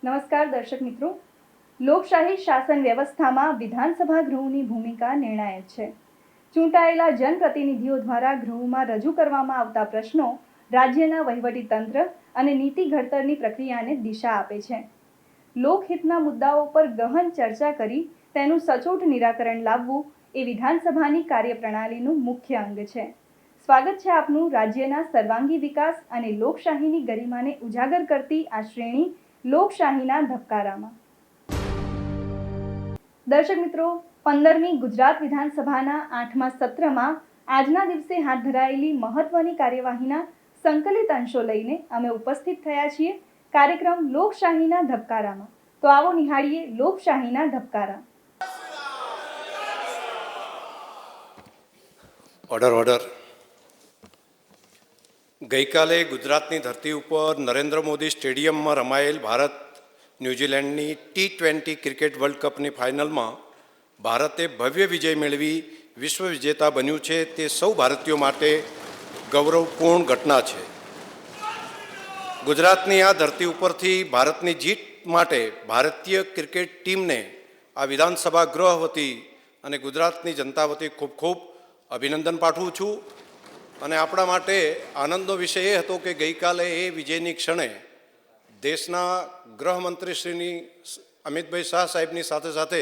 નમસ્કાર દર્શક મિત્રો, લોકશાહી શાસન વ્યવસ્થામાં વિધાનસભા ગૃહની ભૂમિકા નિર્ણાયક છે. ચૂંટાયેલા જનપ્રતિનિધિઓ દ્વારા ગૃહમાં રજૂ કરવામાં આવતા પ્રશ્નો રાજ્યના વહીવટીતંત્ર અને નીતિ ઘડતરની પ્રક્રિયાને દિશા આપે છે. લોકહિતના મુદ્દાઓ પર ગહન ચર્ચા કરી તેનું સચોટ નિરાકરણ લાવવું એ વિધાનસભાની કાર્યપ્રણાલીનું મુખ્ય અંગ છે. સ્વાગત છે આપનું રાજ્યના સર્વાંગી વિકાસ અને લોકશાહીની ગરિમાને ઉજાગર કરતી આ શ્રેણી લોકશાહીના ધબકારામાં. દર્શક મિત્રો, 15મી ગુજરાત વિધાનસભાના 8મા સત્રમાં આજના દિવસે હાથ ધરાયેલી મહત્વની કાર્યવાહીના સંકલિત અંશો લઈને અમે ઉપસ્થિત થયા છીએ કાર્યક્રમ લોકશાહીના ધબકારામાં. તો આવો નિહાળીએ લોકશાહીના ધબકારા. ઓર્ડર. ગઈકાલે ગુજરાતની ધરતી ઉપર નરેન્દ્ર મોદી સ્ટેડિયમમાં રમાયેલ ભારત ન્યૂઝીલેન્ડની T20 ક્રિકેટ વર્લ્ડ કપની ફાઇનલમાં ભારતે ભવ્ય વિજય મેળવી વિશ્વ વિજેતા બન્યું છે. તે સૌ ભારતીયો માટે ગૌરવપૂર્ણ ઘટના છે. ગુજરાતની આ ધરતી ઉપરથી ભારતની જીત માટે ભારતીય ક્રિકેટ ટીમને આ વિધાનસભા ગૃહ વતી અને ગુજરાતની જનતા વતી ખૂબ ખૂબ અભિનંદન પાઠવું છું. અને આપણા માટે આનંદનો વિષય એ હતો કે ગઈકાલે એ વિજયની ક્ષણે દેશના ગૃહમંત્રીશ્રીની અમિતભાઈ શાહ સાહેબની સાથે સાથે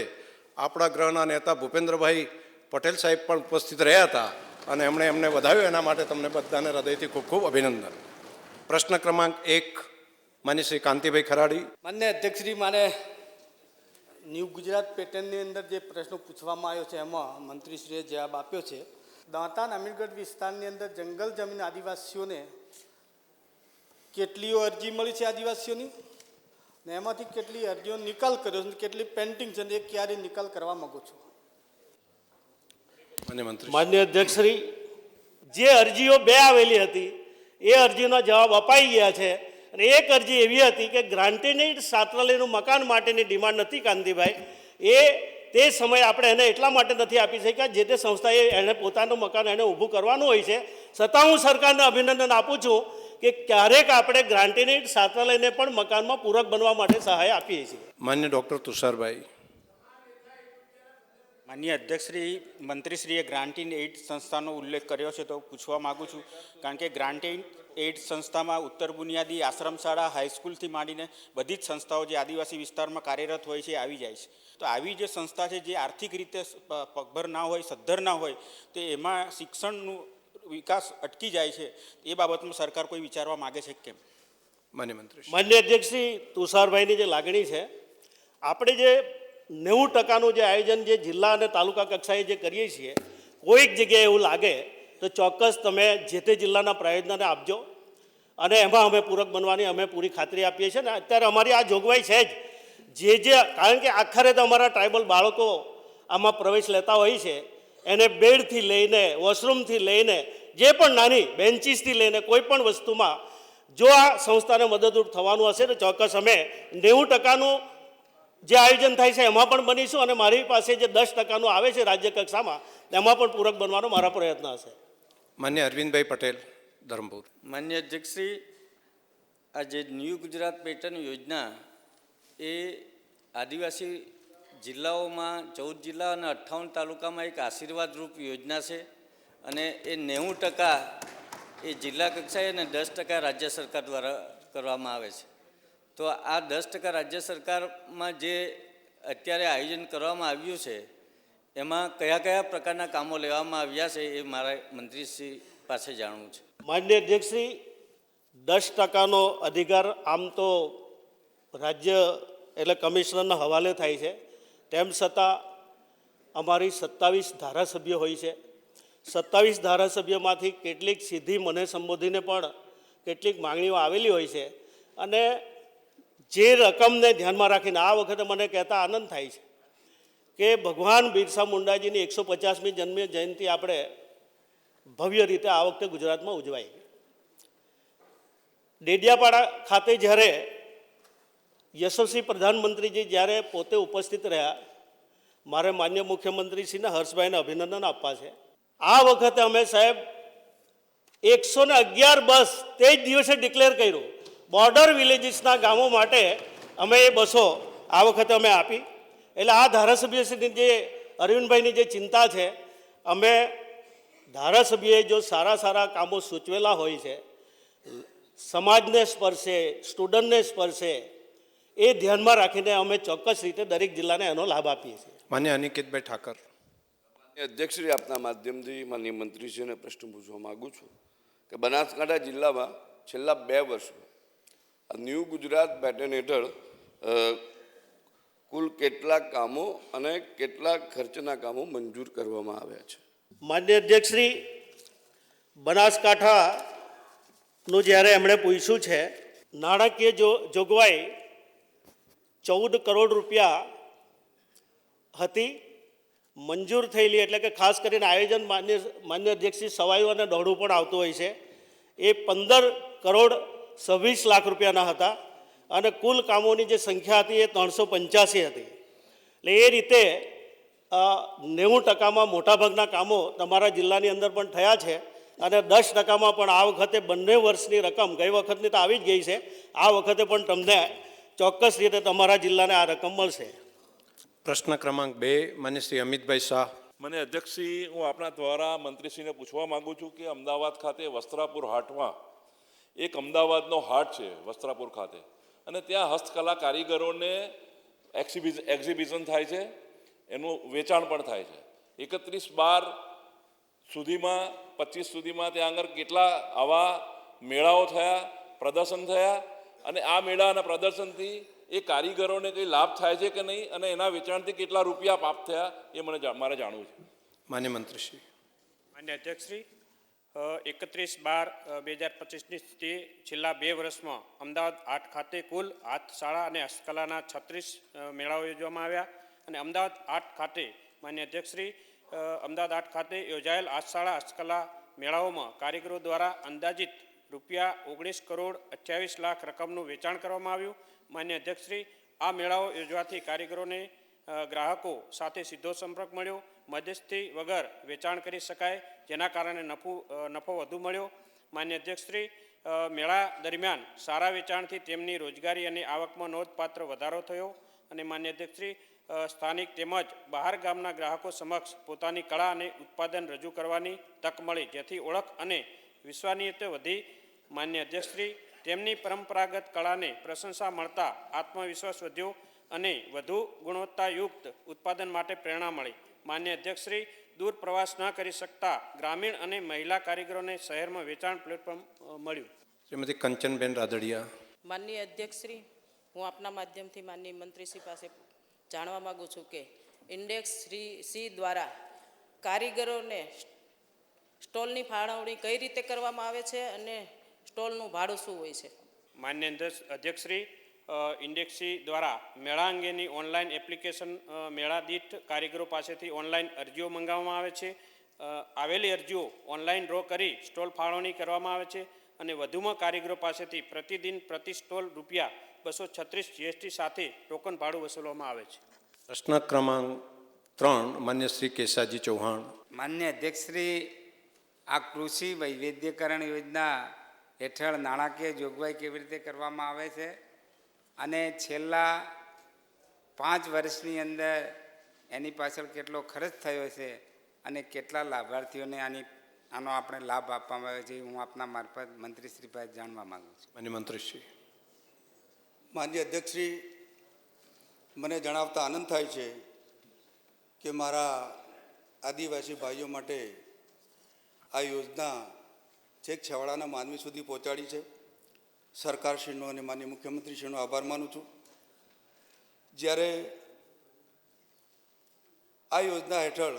આપણા ગૃહના નેતા ભૂપેન્દ્રભાઈ પટેલ સાહેબ પણ ઉપસ્થિત રહ્યા હતા અને એમણે એમને વધાવ્યો. એના માટે તમને બધાને હૃદયથી ખૂબ ખૂબ અભિનંદન. પ્રશ્ન ક્રમાંક 1 માન્ય શ્રી કાંતિભાઈ ખરાડી. માન્ય અધ્યક્ષશ્રી, મારે ન્યૂ ગુજરાત પેટર્નની અંદર જે પ્રશ્નો પૂછવામાં આવ્યો છે એમાં મંત્રીશ્રીએ જવાબ આપ્યો છે. દાંતા અમીરગઢ વિસ્તારની અંદર જંગલ જમીન આદિવાસીઓને કેટલીઓ અરજી મળી છે આદિવાસીઓની, ને એમાંથી કેટલી અરજીઓ નિકાલ કર્યો છે, કેટલી પેન્ડિંગ છે, એ ક્યારે નિકાલ કરવા માંગુ છું? માન્ય અધ્યક્ષશ્રી, જે અરજીઓ 2 આવેલી હતી એ અરજીનો જવાબ અપાઈ ગયા છે. અને એક અરજી એવી હતી કે ગ્રાન્ટેડ છાત્રાલયનું મકાન માટેની ડિમાન્ડ નથી કાંતિભાઈ, એ તે સમયે આપણે એને એટલા માટે નથી આપી શક્યા જે તે સંસ્થાએ એને પોતાનું મકાન એને ઊભું કરવાનું હોય છે. છતાં હું સરકારને અભિનંદન આપું છું કે ક્યારેક આપણે ગ્રાન્ટેડ છાત્રાલયને પણ મકાનમાં પૂરક બનવા માટે સહાય આપીએ છીએ. માન્ય ડૉક્ટર તુષારભાઈ. માન્ય અધ્યક્ષશ્રી, મંત્રીશ્રીએ ગ્રાન્ટીન એઇડ સંસ્થાનો ઉલ્લેખ કર્યો છે તો પૂછવા માગું છું, કારણ કે ગ્રાન્ટીન એઇડ સંસ્થામાં ઉત્તર બુનિયાદી આશ્રમ શાળા હાઈસ્કૂલથી માંડીને બધી જ સંસ્થાઓ જે આદિવાસી વિસ્તારમાં કાર્યરત હોય છે આવી જાય છે. તો આવી જે સંસ્થા છે જે આર્થિક રીતે પગભર ના હોય, સદ્ધર ના હોય, તો એમાં શિક્ષણનું વિકાસ અટકી જાય છે. એ બાબતમાં સરકાર કોઈ વિચારવા માગે છે કેમ? માન્ય મંત્રી. માન્ય અધ્યક્ષશ્રી, તુષારભાઈની જે લાગણી છે, આપણે જે 90% જે આયોજન જે જિલ્લા અને તાલુકા કક્ષાએ જે કરીએ છીએ, કોઈક જગ્યાએ એવું લાગે તો ચોક્કસ તમે જે તે જિલ્લાના પ્રાયોજનને આપજો અને એમાં અમે પૂરક બનવાની અમે પૂરી ખાતરી આપીએ છીએ. ને અત્યારે અમારી આ જોગવાઈ છે જ કારણ કે આખરે તો અમારા ટ્રાઇબલ બાળકો આમાં પ્રવેશ લેતા હોય છે, એને બેડથી લઈને વોશરૂમથી લઈને જે પણ નાની બેન્ચીસથી લઈને કોઈ પણ વસ્તુમાં જો આ સંસ્થાને મદદરૂપ થવાનું હશે તો ચોક્કસ અમે 90%નું જે આયોજન થાય છે એમાં પણ બનીશું અને મારી પાસે જે 10%નું આવે છે રાજ્ય કક્ષામાં એમાં પણ પૂરક બનવાનો મારા પ્રયત્ન હશે. માન્ય અરવિંદભાઈ પટેલ, ધરમપુર. માન્ય અધ્યક્ષશ્રી, આ જે ન્યૂ ગુજરાત પેટર્ન યોજના એ આદિવાસી જિલ્લાઓમાં 14 જિલ્લા અને 58 તાલુકામાં એક આશીર્વાદરૂપ યોજના છે અને એ 90% એ જિલ્લા કક્ષાએ અને 10% રાજ્ય સરકાર દ્વારા કરવામાં આવે છે. તો આ 10% રાજ્ય સરકારમાં જે અત્યારે આયોજન કરવામાં આવ્યું છે એમાં કયા કયા પ્રકારના કામો લેવામાં આવ્યા છે એ મારા મંત્રીશ્રી પાસે જાણવું છે. માન્ય અધ્યક્ષશ્રી, 10%નો અધિકાર આમ તો રાજ્ય એટલે કમિશનરના હવાલે થાય છે. તેમ છતાં અમારી 27 ધારાસભ્યો હોય છે. 27 ધારાસભ્યોમાંથી કેટલીક સીધી મને સંબોધીને પણ કેટલીક માંગણીઓ આવેલી હોય છે. અને જે રકમને ધ્યાનમાં રાખીને આ વખતે મને કહેતા આનંદ થાય છે કે ભગવાન બિરસા મુંડાજીની 150મી જન્મ જયંતિ આપણે ભવ્ય રીતે આ વખતે ગુજરાતમાં ઉજવાઈ. ડેડિયાપાડા ખાતે જ્યારે યશસ્વી પ્રધાનમંત્રીજી જ્યારે પોતે ઉપસ્થિત રહ્યા, મારે માન્ય મુખ્યમંત્રીશ્રીને હર્ષભાઈને અભિનંદન આપવા છે. આ વખતે અમે સાહેબ 111 બસ તે જ દિવસે ડિક્લેર કર્યું. બોર્ડર વિલેજીસના ગામો માટે અમે એ બસો આ વખતે અમે આપી. એટલે આ ધારાસભ્યશ્રીની જે અરવિંદભાઈની જે ચિંતા છે, અમે ધારાસભ્યોએ જો સારા સારા કામો સૂચવેલા હોય છે, સમાજને સ્પર્શે, સ્ટુડન્ટને સ્પર્શે, એ ધ્યાનમાં રાખીને અમે ચોક્કસ રીતે દરેક જિલ્લાને એનો લાભ આપીએ છીએ. માન્ય અનિકેતભાઈ ઠાકર. અધ્યક્ષશ્રી, આપના માધ્યમથી માનનીય મંત્રીશ્રીને પ્રશ્ન પૂછવા માગું છું કે બનાસકાંઠા જિલ્લામાં છેલ્લા 2 વર્ષમાં આ ન્યૂ ગુજરાત પેટર્ન હેઠળ કુલ કેટલા કામો અને કેટલા ખર્ચના કામો મંજૂર કરવામાં આવ્યા છે? માન્ય અધ્યક્ષશ્રી, બનાસકાંઠાનું જ્યારે એમણે પૂછ્યું છે, નાણાકીય જોગવાઈ 14 કરોડ રૂપિયા હતી. મંજૂર થયેલી એટલે કે ખાસ કરીને આયોજન માન્ય અધ્યક્ષશ્રી સવાયું અને દોડું પણ આવતું હોય છે, એ 15 કરોડ 26 લાખ રૂપિયાના હતા. અને કુલ કામોની જે સંખ્યા હતી એ 385 હતી. એટલે એ રીતે 90% મોટાભાગના કામો તમારા જિલ્લાની અંદર પણ થયા છે. અને 10% પણ આ વખતે બંને વર્ષની રકમ, ગઈ વખતની તો આવી જ ગઈ છે, આ વખતે પણ તમને ચોક્કસ રીતે તમારા જિલ્લાને આ રકમ મળશે. પ્રશ્ન ક્રમાંક 2, માન્ય શ્રી અમિતભાઈ શાહ. મને અધ્યક્ષશ્રી, હું આપણા દ્વારા મંત્રીશ્રીને પૂછવા માગું છું કે અમદાવાદ ખાતે વસ્ત્રાપુર હાટમાં એક અમદાવાદનો હાટ છે વસ્ત્રાપુર ખાતે, અને ત્યાં હસ્તકલા કારીગરોને એક્ઝિબિશન થાય છે, એનું વેચાણ પણ થાય છે. 31/12 સુધીમાં 25 સુધીમાં ત્યાં આગળ કેટલા આવા મેળાઓ થયા, પ્રદર્શન થયા, અને આ મેળા અને પ્રદર્શનથી એ કારીગરોને કંઈ લાભ થાય છે કે નહીં, અને એના વેચાણથી કેટલા રૂપિયા પ્રાપ્ત થયા એ મારે જાણવું છે. માન્ય મંત્રીશ્રી. માન્ય અધ્યક્ષશ્રી, 31/12/2025ની સ્થિતિ છેલ્લા 2 વર્ષમાં અમદાવાદ હાટ ખાતે કુલ હાથશાળા અને હસ્તકલાના 36 મેળાઓ યોજવામાં આવ્યા. અને અમદાવાદ હાટ ખાતે માન્ય અધ્યક્ષશ્રી, અમદાવાદ હાટ ખાતે યોજાયેલ હાથશાળા હસ્તકલા મેળાઓમાં કારીગરો દ્વારા અંદાજિત રૂપિયા 19 કરોડ 28 લાખ રકમનું વેચાણ કરવામાં આવ્યું. માન્ય અધ્યક્ષશ્રી, આ મેળાઓ યોજવાથી કારીગરોને ગ્રાહકો સાથે સીધો સંપર્ક મળ્યો, મધ્યસ્થી વગર વેચાણ કરી શકાય, જેના કારણે નફો વધુ મળ્યો. માન્ય અધ્યક્ષશ્રી, મેળા દરમિયાન સારા વેચાણથી તેમની રોજગારી અને આવકમાં નોંધપાત્ર વધારો થયો. અને માન્ય અધ્યક્ષશ્રી, સ્થાનિક તેમજ બહાર ગામના ગ્રાહકો સમક્ષ પોતાની કળા અને ઉત્પાદન રજૂ કરવાની તક મળી, જેથી ઓળખ અને વિશ્વસનીયતા વધી. માન્ય અધ્યક્ષશ્રી, તેમની પરંપરાગત કળાને પ્રશંસા મળતા આત્મવિશ્વાસ વધ્યો અને વધુ ગુણવત્તાયુક્ત ઉત્પાદન માટે પ્રેરણા મળી. માન્ય અધ્યક્ષશ્રી, દૂર પ્રવાસ ન કરી શકતા ગ્રામીણ અને મહિલા કારીગરોને શહેરમાં વેચાણ પ્લેટફોર્મ મળ્યું. શ્રીમતી કંચનબેન રાદડિયા. માનનીય અધ્યક્ષશ્રી, હું આપના માધ્યમથી માનનીય મંત્રીશ્રી પાસે જાણવા માગું છું કે ઇન્ડેક્સ સી દ્વારા કારીગરોને સ્ટોલની ફાળવણી કઈ રીતે કરવામાં આવે છે અને સ્ટોલનું ભાડું શું હોય છે? માન્ય અધ્યક્ષશ્રી, ઇન્ડેક્સ સી દ્વારા મેળા અંગેની ઓનલાઈન એપ્લિકેશન મેળા દીઠ કારીગરો પાસેથી ઓનલાઈન અરજીઓ મંગાવવામાં આવે છે. આવેલી અરજીઓ ઓનલાઈન ડ્રો કરી સ્ટોલ ફાળવણી કરવામાં આવે છે. અને વધુમાં કારીગરો પાસેથી પ્રતિદિન પ્રતિ સ્ટોલ રૂપિયા 236 GST સાથે ટોકન ભાડું વસૂલવામાં આવે છે. પ્રશ્ન ક્રમાંક 3, માન્ય શ્રી કેશાજી ચૌહાણ. માન્ય અધ્યક્ષશ્રી, આ કૃષિ વૈવિધ્યકરણ યોજના હેઠળ નાણાકીય જોગવાઈ કેવી રીતે કરવામાં આવે છે અને છેલ્લા 5 વર્ષની અંદર એની પાછળ કેટલો ખર્ચ થયો છે અને કેટલા લાભાર્થીઓને આનો આપણે લાભ આપવામાં આવે છે, હું આપના મારફત મંત્રીશ્રી પાસે જાણવા માગું છું. માન્ય મંત્રીશ્રી. માન્ય અધ્યક્ષશ્રી, મને જણાવતા આનંદ થાય છે કે મારા આદિવાસી ભાઈઓ માટે આ યોજના છેક છેવાડાના માનવી સુધી પહોંચાડી છે. સરકારશ્રીનો અને માન્ય મુખ્યમંત્રીશ્રીનો આભાર માનું છું. જ્યારે આ યોજના હેઠળ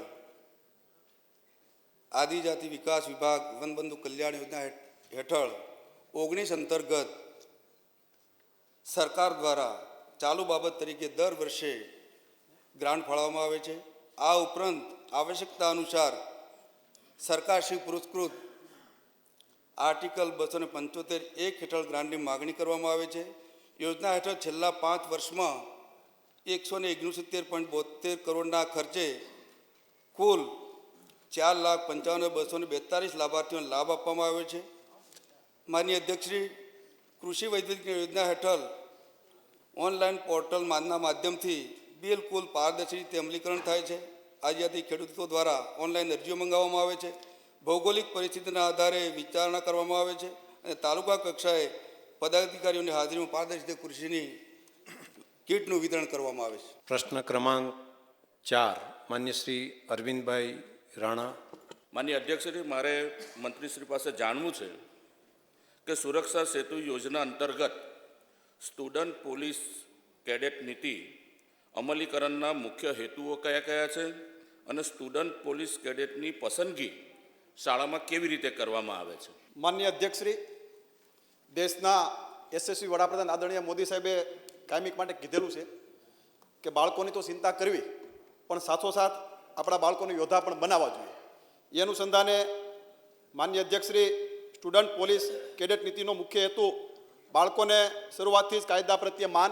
આદિજાતિ વિકાસ વિભાગ વનબંધુ કલ્યાણ યોજના હેઠળ 19 અંતર્ગત સરકાર દ્વારા ચાલુ બાબત તરીકે દર વર્ષે ગ્રાન્ટ ફાળવવામાં આવે છે. આ ઉપરાંત આવશ્યકતા અનુસાર સરકારશ્રી પુરસ્કૃત આર્ટિકલ 275(1) હેઠળ ગ્રાન્ટની માગણી કરવામાં આવે છે. યોજના હેઠળ છેલ્લા 5 વર્ષમાં 169.72 કરોડના ખર્ચે કુલ 4,55,242 લાભાર્થીઓને લાભ આપવામાં આવ્યો છે. માનનીય અધ્યક્ષશ્રી, કૃષિ વૈવિધ્ય યોજના હેઠળ ઓનલાઈન પોર્ટલના માધ્યમથી બિલકુલ પારદર્શી રીતે અમલીકરણ થાય છે. આદિજાતિ ખેડૂતો દ્વારા ઓનલાઈન અરજીઓ મંગાવવામાં આવે છે. ભૌગોલિક પરિસ્થિતિના આધારે વિચારણા કરવામાં આવે છે અને તાલુકા કક્ષાએ પદાધિકારીઓની હાજરીમાં પારદર્શી રીતે કૃષિની કીટનું વિતરણ કરવામાં આવે છે. પ્રશ્ન ક્રમાંક 4 માન્ય શ્રી અરવિંદભાઈ રાણા. માનનીય અધ્યક્ષશ્રી, મારે મંત્રીશ્રી પાસે જાણવું છે કે સુરક્ષા સેતુ યોજના અંતર્ગત સ્ટુડન્ટ પોલીસ કેડેટ નીતિ અમલીકરણના મુખ્ય હેતુઓ કયા કયા છે અને સ્ટુડન્ટ પોલીસ કેડેટની પસંદગી શાળામાં કેવી રીતે કરવામાં આવે છે? માનનીય અધ્યક્ષશ્રી, દેશના યશસ્વી વડાપ્રધાન આદરણીય મોદી સાહેબે કાયમિક માટે કીધેલું છે કે બાળકોની તો ચિંતા કરવી, પણ સાથોસાથ આપણા બાળકોને યોદ્ધા પણ બનાવવા જોઈએ. એ અનુસંધાને માનનીય અધ્યક્ષશ્રી, સ્ટુડન્ટ પોલીસ કેડેટ નીતિનો મુખ્ય હેતુ બાળકોને શરૂઆતથી જ કાયદા પ્રત્યે માન,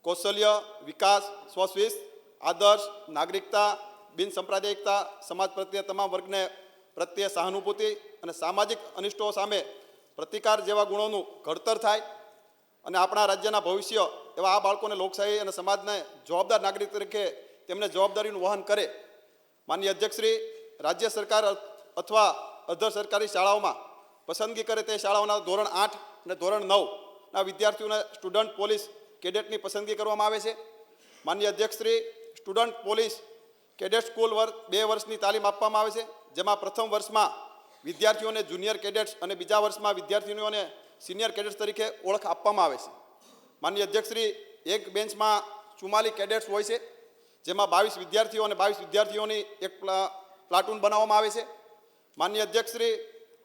કૌશલ્ય, વિકાસ, સ્વશિસ્ત, આદર્શ, નાગરિકતા, બિનસાંપ્રદાયિકતા, સમાજ પ્રત્યે તમામ વર્ગને પ્રત્યે સહાનુભૂતિ અને સામાજિક અનિષ્ટો સામે પ્રતિકાર જેવા ગુણોનું ઘડતર થાય અને આપણા રાજ્યના ભવિષ્ય એવા આ બાળકોને લોકશાહી અને સમાજને જવાબદાર નાગરિક તરીકે તેમને જવાબદારીનું વહન કરે. માનનીય અધ્યક્ષશ્રી, રાજ્ય સરકાર અથવા અધર સરકારી શાળાઓમાં પસંદગી કરે તે શાળાઓના ધોરણ 8 અને ધોરણ 9ના વિદ્યાર્થીઓને સ્ટુડન્ટ પોલીસ કેડેટની પસંદગી કરવામાં આવે છે. માનનીય અધ્યક્ષશ્રી, સ્ટુડન્ટ પોલીસ કેડેટ સ્કૂલ 2 વર્ષની તાલીમ આપવામાં આવે છે, જેમાં પ્રથમ વર્ષમાં વિદ્યાર્થીઓને જુનિયર કેડેટ્સ અને બીજા વર્ષમાં વિદ્યાર્થીઓને સિનિયર કેડેટ્સ તરીકે ઓળખ આપવામાં આવે છે. માનનીય અધ્યક્ષશ્રી, એક બેન્ચમાં 44 કેડેટ્સ હોય છે, જેમાં 22 વિદ્યાર્થીઓ અને 22 વિદ્યાર્થીઓની એક પ્લાટૂન બનાવવામાં આવે છે. માનનીય અધ્યક્ષશ્રી,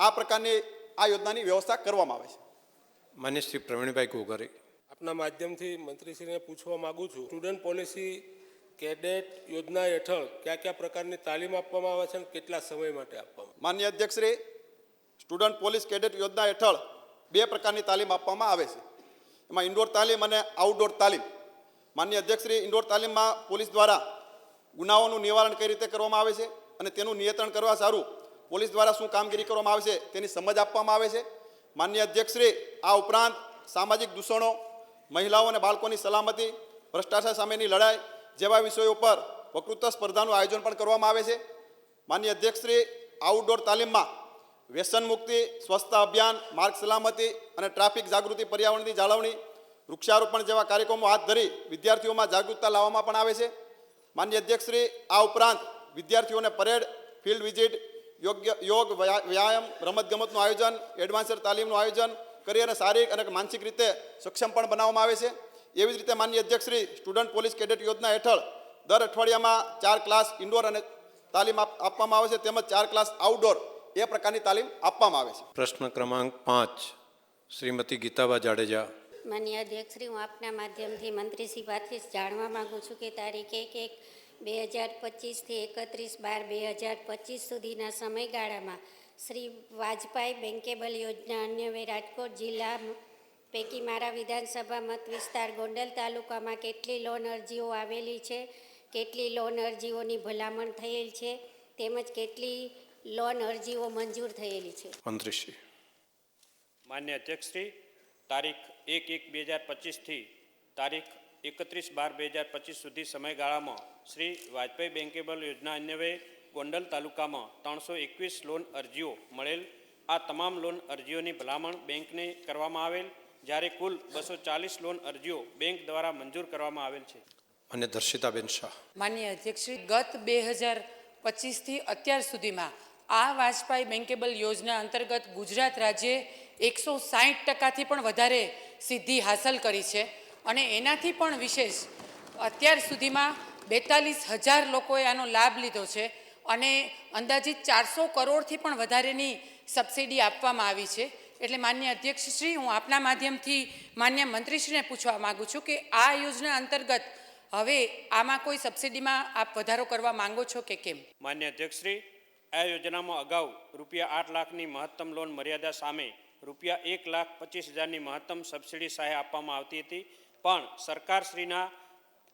આ પ્રકારની આ યોજનાની વ્યવસ્થા કરવામાં આવે છે. માન્ય શ્રી પ્રવીણભાઈ ઘોઘરે. આપના માધ્યમથી મંત્રીશ્રીને પૂછવા માગું છું, સ્ટુડન્ટ પોલિસી કેડેટ યોજના હેઠળ કયા કયા પ્રકારની તાલીમ આપવામાં આવે છે અને કેટલા સમય માટે આપવામાં? માનનીય અધ્યક્ષશ્રી, સ્ટુડન્ટ પોલીસ કેડેટ યોજના હેઠળ 2 પ્રકારની તાલીમ આપવામાં આવે છે. એમાં ઇન્ડોર તાલીમ અને આઉટડોર તાલીમ. માનનીય અધ્યક્ષશ્રી, ઇન્ડોર તાલીમમાં પોલીસ દ્વારા ગુનાઓનું નિવારણ કઈ રીતે કરવામાં આવે છે અને તેનું નિયંત્રણ કરવા સારું પોલીસ દ્વારા શું કામગીરી કરવામાં આવે છે તેની સમજ આપવામાં આવે છે. માનનીય અધ્યક્ષશ્રી, આ ઉપરાંત સામાજિક દૂષણો, મહિલાઓ અને બાળકોની સલામતી, ભ્રષ્ટાચાર સામેની લડાઈ જેવા વિષયો પર વક્તૃત્વ સ્પર્ધાનું આયોજન પણ કરવામાં આવે છે. માનનીય અધ્યક્ષશ્રી, આઉટડોર તાલીમમાં વ્યસન મુક્તિ, સ્વચ્છતા અભિયાન, માર્ગ સલામતી અને ટ્રાફિક જાગૃતિ, પર્યાવરણની જાળવણી, વૃક્ષારોપણ જેવા કાર્યક્રમો હાથ ધરી વિદ્યાર્થીઓમાં જાગૃતતા લાવવામાં પણ આવે છે. માનનીય અધ્યક્ષશ્રી, આ ઉપરાંત વિદ્યાર્થીઓને પરેડ, ફિલ્ડ વિઝિટ, યોગ, વ્યાયામ, રમતગમતનું આયોજન, એડવાન્સર તાલીમનું આયોજન કરી અને શારીરિક અને માનસિક રીતે સક્ષમ પણ બનાવવામાં આવે છે. એવી જ રીતે માનનીય અધ્યક્ષશ્રી, સ્ટુડન્ટ પોલીસ કેડેટ યોજના હેઠળ દર અઠવાડિયામાં 4 ક્લાસ ઇન્ડોર અને તાલીમ આપવામાં આવે છે, તેમજ 4 ક્લાસ આઉટડોર એ પ્રકારની તાલીમ આપવામાં આવે છે. પ્રશ્ન ક્રમાંક 5 શ્રીમતી ગીતાબા જાડેજા. માનનીય અધ્યક્ષશ્રી, હું આપના માધ્યમથી મંત્રીશ્રી પાસે જાણવા માગું છું કે તારીખ 1/1/2025થી 31/12/2025 સુધીના સમયગાળામાં શ્રી વાજપાઈ બેન્કેબલ યોજના અન્વયે રાજકોટ જિલ્લા પૈકી મારા વિધાનસભા મત વિસ્તાર ગોંડલ તાલુકામાં કેટલી લોન અરજીઓ આવેલી છે, કેટલી લોન અરજીઓની ભલામણ થયેલ છે, તેમજ કેટલી લોન અરજીઓ મંજૂર થયેલી છે? મંત્રીશ્રી. માન્ય અધ્યક્ષશ્રી, તારીખ 1/1/2025થી તારીખ 31/12/2025 સુધી સમયગાળામાં શ્રી વાજપાઈ બેન્કેબલ યોજના અન્વયે ગોંડલ તાલુકામાં 321 લોન અરજીઓ મળેલ. આ તમામ લોન અરજીઓની ભલામણ બેંકને કરવામાં આવેલ, જ્યારે કુલ 240 લોન અરજીઓ બેંક દ્વારા મંજૂર કરવામાં આવેલ છે. અને દર્શિતાબેન શાહ. માન્ય અધ્યક્ષશ્રી, ગત 2025થી અત્યાર સુધીમાં આ વાજપાઈ બેન્કેબલ યોજના અંતર્ગત ગુજરાત રાજ્યે 160% પણ વધારે સિદ્ધિ હાંસલ કરી છે અને એનાથી પણ વિશેષ અત્યાર સુધીમાં 42,000 લોકોએ આનો લાભ લીધો છે અને અંદાજિત 400 કરોડથી પણ વધારેની સબસિડી આપવામાં આવી છે. એટલે માન્ય અધ્યક્ષશ્રી, હું આપના માધ્યમથી માન્ય મંત્રીશ્રીને પૂછવા માગું છું કે આ યોજના અંતર્ગત હવે આમાં કોઈ સબસિડીમાં આપ વધારો કરવા માંગો છો કે કેમ? માન્ય અધ્યક્ષશ્રી, આ યોજનામાં અગાઉ રૂપિયા 8 લાખની મહત્તમ લોન મર્યાદા સામે રૂપિયા 1,25,000ની મહત્તમ સબસિડી સહાય આપવામાં આવતી હતી, પણ સરકારશ્રીના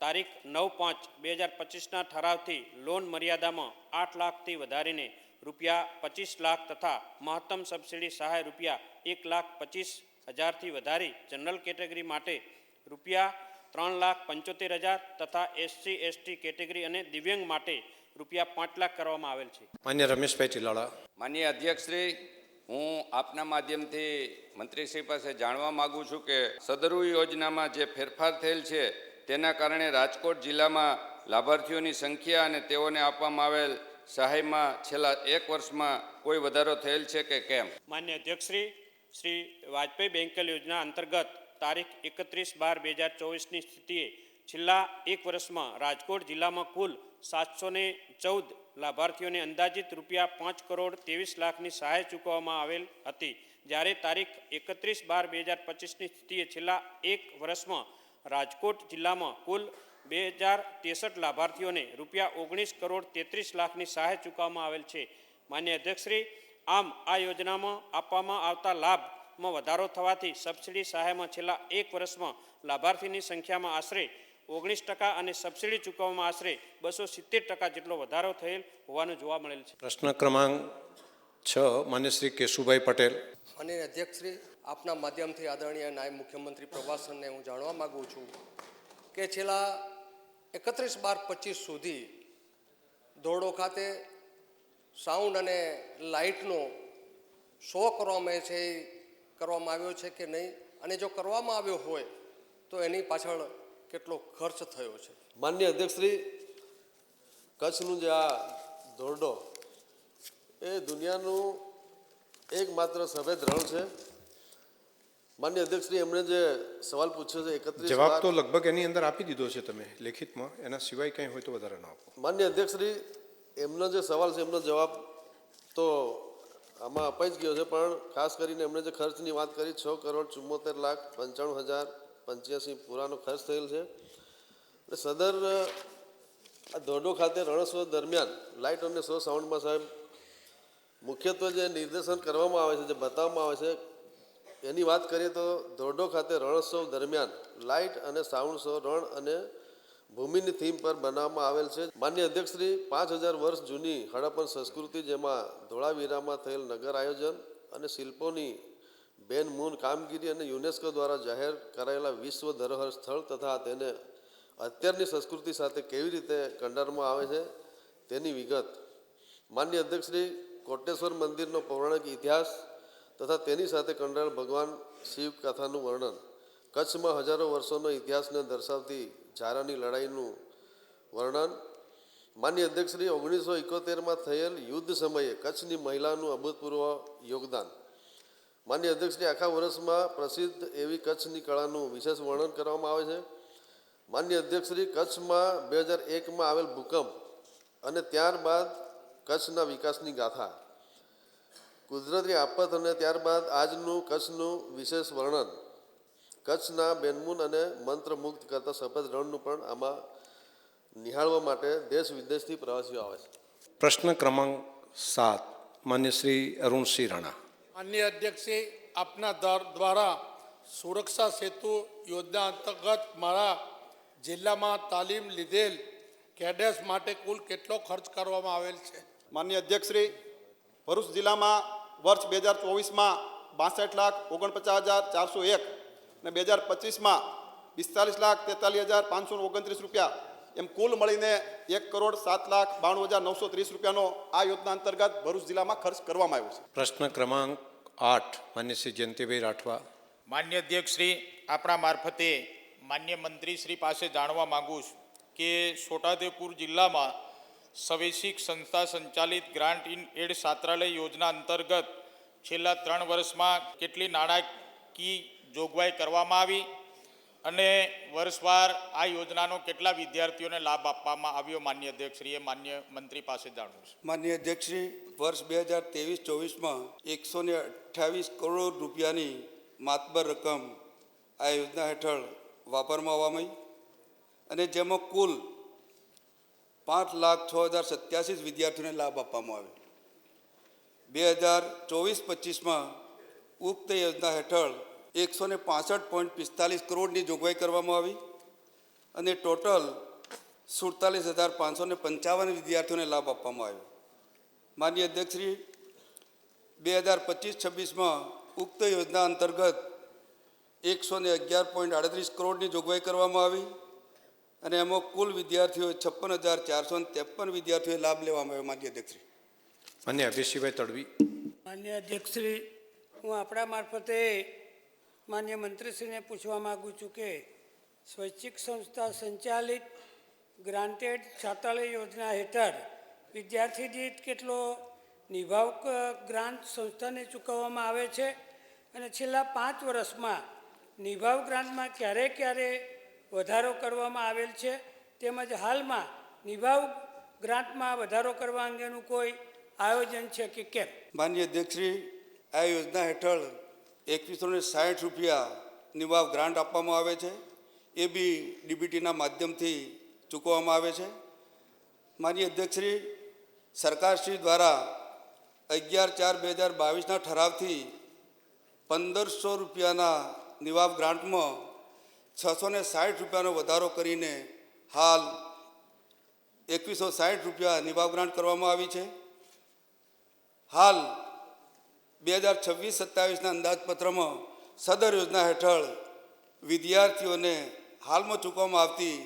તારીખ 9/5/2025ના ઠરાવથી લોન મર્યાદામાં 8 લાખથી વધારીને રૂપિયા 25 લાખ તથા મહત્તમ સબસિડી સહાય રૂપિયા 1,25,000થી વધારી જનરલ કેટેગરી માટે રૂપિયા 3,75,000 તથા SC/ST કેટેગરી અને દિવ્યાંગ માટે રૂપિયા 5 લાખ કરવામાં આવેલ છે. માન્ય રમેશભાઈ ચિલાળા. માનનીય અધ્યક્ષશ્રી, હું આપના માધ્યમથી મંત્રીશ્રી પાસે જાણવા માગું છું કે સદરુ યોજનામાં જે ફેરફાર થયેલ છે તેના કારણે રાજકોટ જિલ્લામાં લાભાર્થીઓની સંખ્યા અને તેઓને આપવામાં આવેલ સહાયમાં છેલ્લા 1 વર્ષમાં કોઈ વધારો થયેલ છે કે કેમ? માન્ય અધ્યક્ષશ્રી, શ્રી વાજપેયી બેંકેલ યોજના અંતર્ગત તારીખ 31/12/2024ની સ્થિતિએ છેલ્લા 1 વર્ષમાં રાજકોટ જિલ્લામાં કુલ 714 લાભાર્થીઓને અંદાજિત રૂપિયા 5,23,00,000ની સહાય ચૂકવવામાં આવેલ હતી, જ્યારે તારીખ 31/12/2025ની સ્થિતિએ છેલ્લા 1 વર્ષમાં રાજકોટ જિલ્લામાં કુલ 2,063 લાભાર્થીઓને રૂપિયા 19,33,00,000ની સહાય ચૂકવવામાં આવેલ છે. માન્ય અધ્યક્ષશ્રી, આમ આ યોજનામાં આપવામાં આવતા લાભમાં વધારો થવાથી સબસિડી સહાયમાં છેલ્લા 1 વર્ષમાં લાભાર્થીની સંખ્યામાં આશરે 19% અને સબસિડી ચૂકવવામાં આશરે 270% જેટલો વધારો થયેલ હોવાનું જોવા મળેલ છે. પ્રશ્ન ક્રમાંક 6 માન્ય શ્રી કેશુભાઈ પટેલ. માનનીય અધ્યક્ષશ્રી, આપના માધ્યમથી આદરણીય નાયબ મુખ્યમંત્રી પ્રવાસનને હું જાણવા માગું છું કે છેલ્લા 31/12/25 સુધી ધોરડો ખાતે સાઉન્ડ અને લાઇટનો શો કરવામાં આવ્યો છે કે નહીં, અને જો કરવામાં આવ્યો હોય તો એની પાછળ કેટલો ખર્ચ થયો છે? માન્ય અધ્યક્ષશ્રી, કચ્છનું જે આ ધોરડો એ દુનિયાનું એકમાત્ર સફેદ રણ છે. માન્ય અધ્યક્ષશ્રી, એમણે જે સવાલ પૂછ્યો છે 31 જવાબ તો લગભગ એની અંદર આપી દીધો છે તમે લેખિતમાં, એના સિવાય કંઈ હોય તો વધારે ના આપો. માન્ય અધ્યક્ષશ્રી, એમનો જે સવાલ છે એમનો જવાબ તો આમાં અપાઈ જ ગયો છે, પણ ખાસ કરીને એમણે જે ખર્ચની વાત કરી 6,74,95,085 પૂરાનો ખર્ચ થયેલ છે. એટલે સદર આ ધોરડો ખાતે રણોત્સવ દરમિયાન લાઇટ અને શો સાઉન્ડમાં સાહેબ મુખ્યત્વે જે નિર્દેશન કરવામાં આવે છે, જે બતાવવામાં આવે છે એની વાત કરીએ તો ધોરડો ખાતે રણોત્સવ દરમિયાન લાઇટ અને સાઉન્ડ શો રણ અને ભૂમિની થીમ પર બનાવવામાં આવેલ છે. માન્ય અધ્યક્ષશ્રી, 5,000 વર્ષ જૂની હડપ્પન સંસ્કૃતિ, જેમાં ધોળાવીરામાં થયેલ નગર આયોજન અને શિલ્પોની બેન મૂન કામગીરી અને યુનેસ્કો દ્વારા જાહેર કરાયેલા વિશ્વ ધરોહર સ્થળ તથા તેને અત્યારની સંસ્કૃતિ સાથે કેવી રીતે કંડારવામાં આવે છે તેની વિગત. માન્ય અધ્યક્ષશ્રી, કોટેશ્વર મંદિરનો પૌરાણિક ઇતિહાસ તથા તેની સાથે કંડાયેલ ભગવાન શિવ કથાનું વર્ણન, કચ્છમાં હજારો વર્ષોનો ઇતિહાસને દર્શાવતી ઝારાની લડાઈનું વર્ણન. માન્ય અધ્યક્ષશ્રી, 1971માં થયેલ યુદ્ધ સમયે કચ્છની મહિલાનું અભૂતપૂર્વ યોગદાન. માન્ય અધ્યક્ષશ્રી, આખા વર્ષમાં પ્રસિદ્ધ એવી કચ્છની કળાનું વિશેષ વર્ણન કરવામાં આવે છે. માન્ય અધ્યક્ષશ્રી, કચ્છમાં 2001માં આવેલ ભૂકંપ અને ત્યારબાદ કચ્છના વિકાસની ગાથા, કુદરતી આફત અને ત્યારબાદ આજનું કચ્છનું વિશેષ વર્ણન, કચ્છના બેનમૂન અને મંત્રમુગ્ધ કરતા સફેદ રણનું પણ આમાં નિહાળવા માટે દેશ વિદેશથી પ્રવાસીઓ આવે છે. પ્રશ્ન ક્રમાંક 7 માન્ય શ્રી અરુણસિંહ રાણા. માનનીય અધ્યક્ષશ્રી, આપના દ્વારા સુરક્ષા સેતુ યોજના અંતર્ગત મારા જિલ્લામાં તાલીમ લીધેલ કેડેટ્સ માટે કુલ કેટલો ખર્ચ કરવામાં આવેલ છે? માન્ય અધ્યક્ષશ્રી, ભરૂચ જિલ્લામાં વર્ષ 2024માં 62,49,401 અને 2025માં 45,43,529 રૂપિયા એમ કુલ મળીને 1,07,92,930 રૂપિયાનો આ યોજના અંતર્ગત ભરૂચ જિલ્લામાં ખર્ચ કરવામાં આવ્યો છે. પ્રશ્ન ક્રમાંક 8 માન્ય શ્રી જયંતિભાઈ રાઠવા. માન્ય અધ્યક્ષશ્રી, આપણા મારફતે માન્ય મંત્રીશ્રી પાસે જાણવા માગું છું કે છોટાઉદેપુર જિલ્લામાં સ્વૈચ્છિક સંસ્થા સંચાલિત ગ્રાન્ટ ઇન એડ છાત્રાલય યોજના અંતર્ગત છેલ્લા 3 વર્ષમાં કેટલી નાણાકીય જોગવાઈ કરવામાં આવી અને વર્ષવાર આ યોજનાનો કેટલા વિદ્યાર્થીઓને લાભ આપવામાં આવ્યો માન્ય અધ્યક્ષશ્રીએ માન્ય મંત્રી પાસે જાણવું છે. માનનીય અધ્યક્ષશ્રી, વર્ષ 2023-24માં 128 કરોડ રૂપિયાની માતબર રકમ આ યોજના હેઠળ વાપરવામાં આવી અને જેમાં કુલ 5,06,087 વિદ્યાર્થીઓને લાભ આપવામાં આવ્યો. 2024-25માં ઉક્ત યોજના હેઠળ 165.45 કરોડની જોગવાઈ કરવામાં આવી અને ટોટલ 47,555 વિદ્યાર્થીઓને લાભ આપવામાં આવ્યો. માનનીય અધ્યક્ષશ્રી, 2025-26માં ઉક્ત યોજના અંતર્ગત 111.38 કરોડની જોગવાઈ કરવામાં આવી અને એમાં કુલ વિદ્યાર્થીઓ 56,453 વિદ્યાર્થીઓએ લાભ લેવામાં આવ્યો. માનનીય અધ્યક્ષશ્રી. માન્ય અભિષેકભાઈ તડવી. માન્ય અધ્યક્ષશ્રી, હું આપણા મારફતે માન્ય મંત્રીશ્રીને પૂછવા માગું છું કે સ્વૈચ્છિક સંસ્થા સંચાલિત ગ્રાન્ટેડ છાત્રાલય યોજના હેઠળ વિદ્યાર્થી દીઠ કેટલો નિભાવ ગ્રાન્ટ સંસ્થાને ચૂકવવામાં આવે છે અને છેલ્લા 5 વર્ષમાં નિભાવ ગ્રાન્ટમાં ક્યારે વધારો કરવામાં આવેલ છે, તેમજ હાલમાં નિભાવ ગ્રાન્ટમાં વધારો કરવા અંગેનું કોઈ આયોજન છે કે કેમ? માનનીય અધ્યક્ષશ્રી, આ યોજના હેઠળ 2160 રૂપિયા નિવાવ ગ્રાન્ટ આપવામાં આવે છે. એ બી ડીબીટીના માધ્યમથી ચૂકવવામાં આવે છે. માનનીય અધ્યક્ષશ્રી, સરકારશ્રી દ્વારા 11/4/2022ના ઠરાવથી 1,500 રૂપિયાના નિવાવ ગ્રાન્ટમાં 660 રૂપિયાનો વધારો કરીને હાલ 2160 રૂપિયા નિવાવ ગ્રાન્ટ કરવામાં આવી છે. હાલ 2026-27ના અંદાજપત્રમાં સદર યોજના હેઠળ વિદ્યાર્થીઓને હાલમાં ચૂકવવામાં આવતી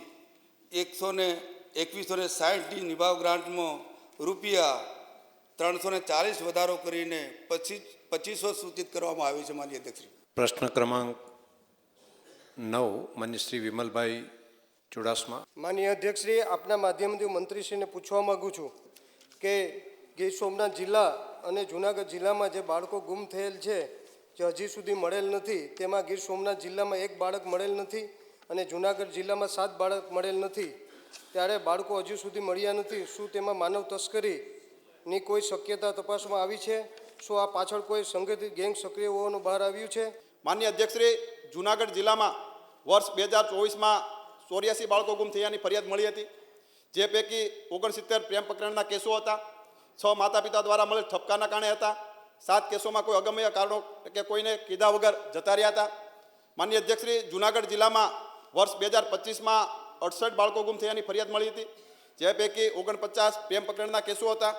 2160ની નિભાવ ગ્રાન્ટમાં રૂપિયા 340 વધારો કરીને 2500 સૂચિત કરવામાં આવી છે. માનનીય અધ્યક્ષશ્રી. પ્રશ્ન ક્રમાંક 9 માન્ય શ્રી વિમલભાઈ ચુડાસમા. માનનીય અધ્યક્ષશ્રી, આપના માધ્યમથી મંત્રીશ્રીને પૂછવા માગું છું કે ગીર સોમનાથ જિલ્લા અને જૂનાગઢ જિલ્લામાં જે બાળકો ગુમ થયેલ છે જે હજી સુધી મળેલ નથી, તેમાં ગીર સોમનાથ જિલ્લામાં 1 બાળક મળેલ નથી અને જૂનાગઢ જિલ્લામાં 7 બાળક મળેલ નથી. ત્યારે બાળકો હજુ સુધી મળ્યા નથી. શું તેમાં માનવ તસ્કરીની કોઈ શક્યતા તપાસમાં આવી છે? શું આ પાછળ કોઈ સંગઠિત ગેંગ સક્રિય હોવાનું બહાર આવ્યું છે? માનનીય અધ્યક્ષશ્રી, જૂનાગઢ જિલ્લામાં વર્ષ 2024માં 84 બાળકો ગુમ થયાની ફરિયાદ મળી હતી, જે પૈકી 69 પ્રેમ પ્રકરણના કેસો હતા, 6 માતા પિતા દ્વારા મળેલ ઠપકાના કારણે હતા, 7 કેસોમાં કોઈ અગમ્ય કારણો કે કોઈને કીધા વગર જતા રહ્યા હતા. માનનીય અધ્યક્ષશ્રી, જૂનાગઢ જિલ્લામાં વર્ષ 2025માં 68 બાળકો ગુમ થયાની ફરિયાદ મળી હતી, જે પૈકી 49 પ્રેમ પ્રકરણના કેસો હતા,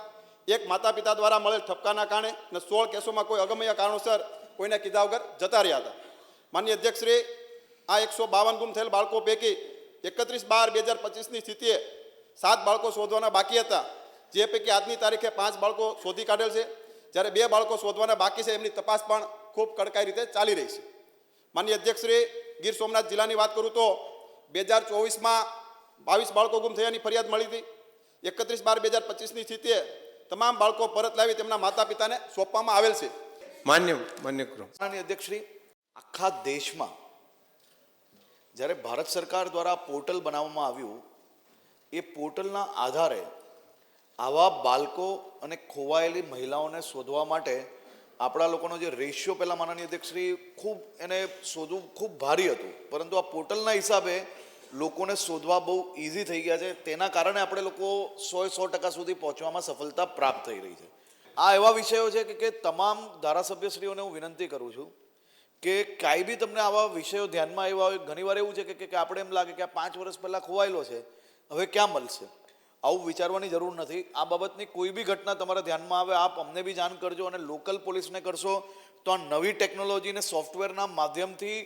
1 માતા પિતા દ્વારા મળેલ ઠપકાના કારણે અને 16 કેસોમાં કોઈ અગમ્ય કારણોસર કોઈને કીધા વગર જતા રહ્યા હતા. માનનીય અધ્યક્ષશ્રી, આ 152 ગુમ થયેલ બાળકો પૈકી 31/12/2025ની સ્થિતિએ 7 બાળકો શોધવાના બાકી હતા, જે પૈકી આજની તારીખે 5 બાળકો શોધી કાઢેલ છે, જ્યારે 2 બાળકો શોધવાના બાકી છે. એમની તપાસ પણ ખૂબ કડકાઈ રીતે ચાલી રહી છે. માનનીય અધ્યક્ષશ્રી, ગીર સોમનાથ જિલ્લાની વાત કરું તો 2024માં 22 બાળકો ગુમ થયાની ફરિયાદ મળી હતી. 31/12/2025ની સ્થિતિએ તમામ બાળકો પરત લાવી તેમના માતા પિતાને સોંપવામાં આવેલ છે. માન્ય અધ્યક્ષશ્રી, આખા દેશમાં જ્યારે ભારત સરકાર દ્વારા પોર્ટલ બનાવવામાં આવ્યું, એ પોર્ટલના આધારે આવા બાળકો અને ખોવાયેલી મહિલાઓને શોધવા માટે આપણા લોકોનો જે રેશિયો પહેલાં માનનીય અધ્યક્ષશ્રી ખૂબ એને શોધવું ખૂબ ભારી હતું, પરંતુ આ પોર્ટલના હિસાબે લોકોને શોધવા બહુ ઇઝી થઈ ગયા છે. તેના કારણે આપણે લોકો 100% સુધી પહોંચવામાં સફળતા પ્રાપ્ત થઈ રહી છે. આ એવા વિષયો છે કે તમામ ધારાસભ્યશ્રીઓને હું વિનંતી કરું છું કે કાંઈ બી તમને આવા વિષયો ધ્યાનમાં આવ્યા હોય, ઘણીવાર એવું છે કે આપણે એમ લાગે કે આ 5 વર્ષ પહેલાં ખોવાયેલો છે, હવે ક્યાં મળશે. આવું વિચારવાની જરૂર નથી. આ બાબતની કોઈ બી ઘટના તમારા ધ્યાનમાં આવે, આપ અમને બી જાણ કરજો અને લોકલ પોલીસને કરશો તો આ નવી ટેકનોલોજી અને સોફ્ટવેરના માધ્યમથી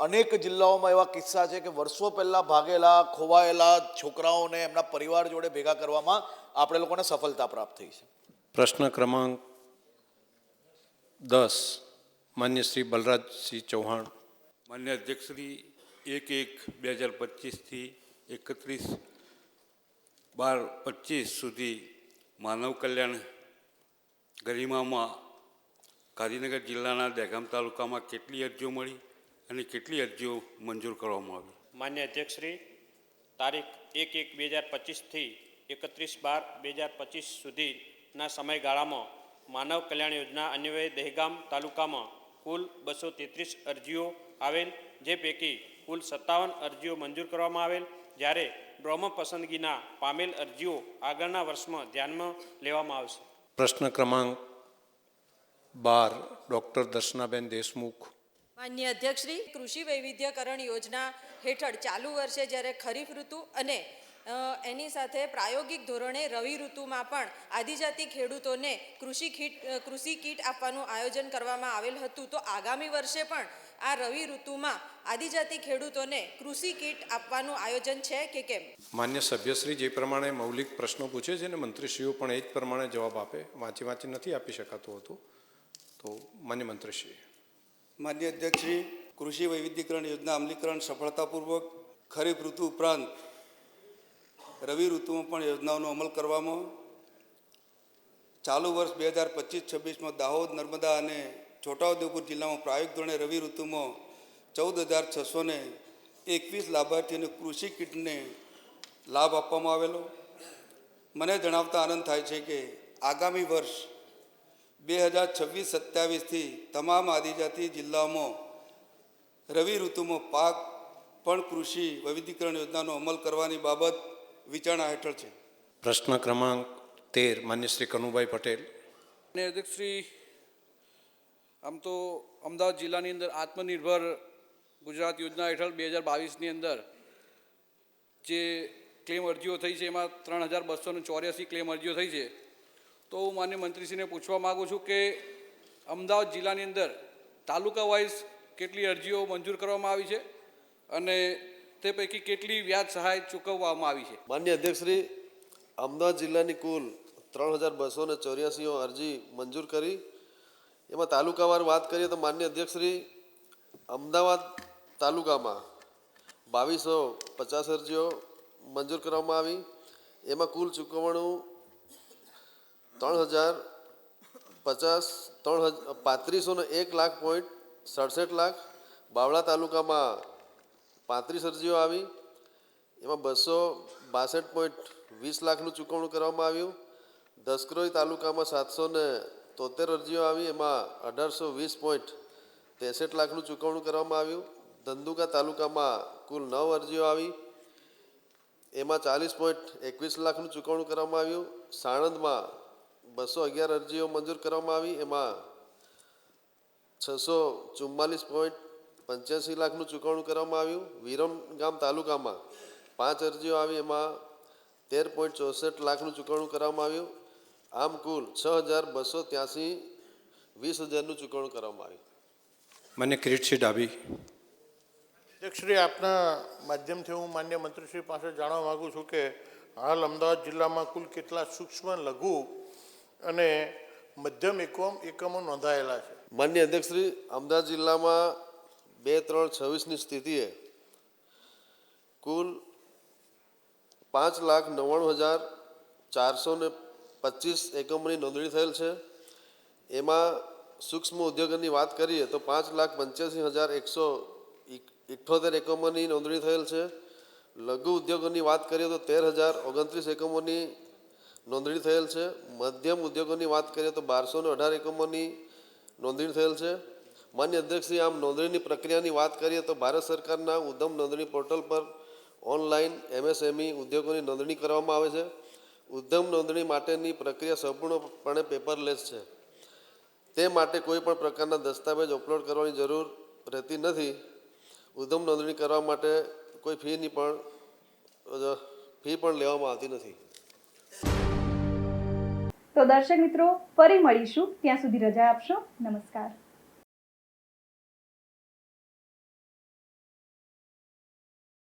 અનેક જિલ્લાઓમાં એવા કિસ્સા છે કે વર્ષો પહેલાં ભાગેલા ખોવાયેલા છોકરાઓને એમના પરિવાર જોડે ભેગા કરવામાં આપણે લોકોને સફળતા પ્રાપ્ત થઈ છે. પ્રશ્ન ક્રમાંક 10 માન્ય શ્રી બલરાજસિંહ ચૌહાણ. માન્ય અધ્યક્ષશ્રી, 1/1/2025થી 31/12/25 સુધી માનવ કલ્યાણ ગરિમામાં ગાંધીનગર જિલ્લાના દહેગામ તાલુકામાં કેટલી અરજીઓ મળી અને કેટલી અરજીઓ મંજૂર કરવામાં આવી? માન્ય અધ્યક્ષશ્રી, તારીખ 1/1/2025થી 31/12/2025 સુધીના સમયગાળામાં માનવ કલ્યાણ યોજના અન્વયે દહેગામ તાલુકામાં કુલ 233 અરજીઓ આવેલ, જે પૈકી કુલ 57 અરજીઓ મંજૂર કરવામાં આવેલ, જ્યારે બ્રહ્મ પસંદગીના પામેલ અરજીઓ આગળના વર્ષમાં ધ્યાનમાં લેવામાં આવશે. પ્રશ્ન ક્રમાંક 12 ડૉક્ટર દર્શનાબેન દેશમુખ. માન્ય અધ્યક્ષશ્રી, કૃષિ વૈવિધ્યકરણ યોજના હેઠળ ચાલુ વર્ષે જ્યારે ખરીફ ઋતુ અને એની સાથે પ્રાયોગિક ધોરણે રવિ ઋતુમાં પણ આદિજાતિ ખેડૂતોને કૃષિ કીટ આપવાનું આયોજન કરવામાં આવેલ હતું, તો આગામી વર્ષે પણ આ રવિ ઋતુમાં આદિજાતિ ખેડૂતોને કૃષિ કીટ આપવાનું આયોજન છે કે કેમ? માન્ય સભ્યશ્રી જે પ્રમાણે મૌલિક પ્રશ્નો પૂછે છે ને મંત્રીશ્રીઓ પણ એ જ પ્રમાણે જવાબ આપે, વાંચી નથી આપી શકાતું હતું, તો માન્ય મંત્રીશ્રી. માન્ય અધ્યક્ષશ્રી, કૃષિ વૈવિધ્યકરણ યોજના અમલીકરણ સફળતાપૂર્વક ખરીફ ઋતુ ઉપરાંત રવિ ઋતુમાં પણ યોજનાઓનો અમલ કરવામાં ચાલુ વર્ષ 2025-26માં દાહોદ, નર્મદા અને છોટાઉદેપુર જિલ્લામાં પ્રાયોગિક ધોરણે રવિ ઋતુમાં 14,621 લાભાર્થીઓને કૃષિ કીટને લાભ આપવામાં આવેલો. મને જણાવતા આનંદ થાય છે કે આગામી વર્ષ 2026-27થી તમામ આદિજાતિ જિલ્લાઓમાં રવિ ઋતુમાં પાક પણ કૃષિ વૈવિધ્યકરણ યોજનાનો અમલ કરવાની બાબત વિચારણા હેઠળ છે. પ્રશ્ન ક્રમાંક 13 માન્ય શ્રી કનુભાઈ પટેલ. અને અધ્યક્ષશ્રી, આમ તો અમદાવાદ જિલ્લાની અંદર આત્મનિર્ભર ગુજરાત યોજના હેઠળ 2022ની અંદર જે ક્લેમ અરજીઓ થઈ છે એમાં 3,284 ક્લેમ અરજીઓ થઈ છે. તો હું માન્ય મંત્રીશ્રીને પૂછવા માગું છું કે અમદાવાદ જિલ્લાની અંદર તાલુકા વાઇઝ કેટલી અરજીઓ મંજૂર કરવામાં આવી છે અને તે પૈકી કેટલી વ્યાજ સહાય ચૂકવવામાં આવી છે? માન્ય અધ્યક્ષશ્રી, અમદાવાદ જિલ્લાની કુલ 3,284 અરજી મંજૂર કરી. એમાં તાલુકાવાર વાત કરીએ તો માન્ય અધ્યક્ષશ્રી, અમદાવાદ તાલુકામાં 2,250 અરજીઓ મંજૂર કરવામાં આવી. એમાં કુલ ચૂકવણું 3,050,35,01,67 લાખ. બાવળા તાલુકામાં 35 અરજીઓ આવી. એમાં 262.20 લાખનું ચૂકવણું કરવામાં આવ્યું. દસક્રોઈ તાલુકામાં 773 અરજીઓ આવી. એમાં 1,820.63 લાખનું ચૂકવણું કરવામાં આવ્યું. ધંધુકા તાલુકામાં કુલ 9 અરજીઓ આવી. એમાં 40.21 લાખનું ચૂકવણું કરવામાં આવ્યું. સાણંદમાં 211 અરજીઓ મંજૂર કરવામાં આવી. એમાં 644.85 લાખનું ચૂકવણું કરવામાં આવ્યું. વિરમગામ તાલુકામાં 5 અરજીઓ આવી. એમાં 13.64 લાખનું ચૂકવણું કરવામાં આવ્યું. આમ કુલ 6,283 20,000નું ચૂકવણું કરવામાં આવ્યું. માન્ય કિરીટસિંહ ડાભી. અધ્યક્ષશ્રી, આપના માધ્યમથી હું માન્ય મંત્રીશ્રી પાસે જાણવા માગું છું કે હાલ અમદાવાદ જિલ્લામાં કુલ કેટલા સૂક્ષ્મ, લઘુ અને મધ્યમ એકમો નોંધાયેલા છે? માન્ય અધ્યક્ષશ્રી, અમદાવાદ જિલ્લામાં 2/3/26ની સ્થિતિએ કુલ 5,99,425 એકમોની નોંધણી થયેલ છે. એમાં સૂક્ષ્મ ઉદ્યોગોની વાત કરીએ તો 5,85,178 એકમોની નોંધણી થયેલ છે. લઘુ ઉદ્યોગોની વાત કરીએ તો 13,029 એકમોની નોંધણી થયેલ છે. મધ્યમ ઉદ્યોગોની વાત કરીએ તો 1,218 એકમોની નોંધણી થયેલ છે. માન્ય અધ્યક્ષશ્રી, આમ નોંધણીની પ્રક્રિયાની વાત કરીએ તો ભારત સરકારના ઉદ્યમ નોંધણી પોર્ટલ પર ઓનલાઈન MSME ઉદ્યોગોની નોંધણી કરવામાં આવે છે. ઉદ્યમ નોંધણી માટેની પ્રક્રિયા સંપૂર્ણપણે પેપરલેસ છે. તે માટે કોઈ પણ પ્રકારના દસ્તાવેજ અપલોડ કરવાની જરૂર રહેતી નથી. ઉદ્યમ નોંધણી કરવા માટે કોઈ ફી પણ લેવામાં આવતી નથી. તો દર્શક મિત્રો, ફરી મળીશું. ત્યાં સુધી રજા આપશો. નમસ્કાર.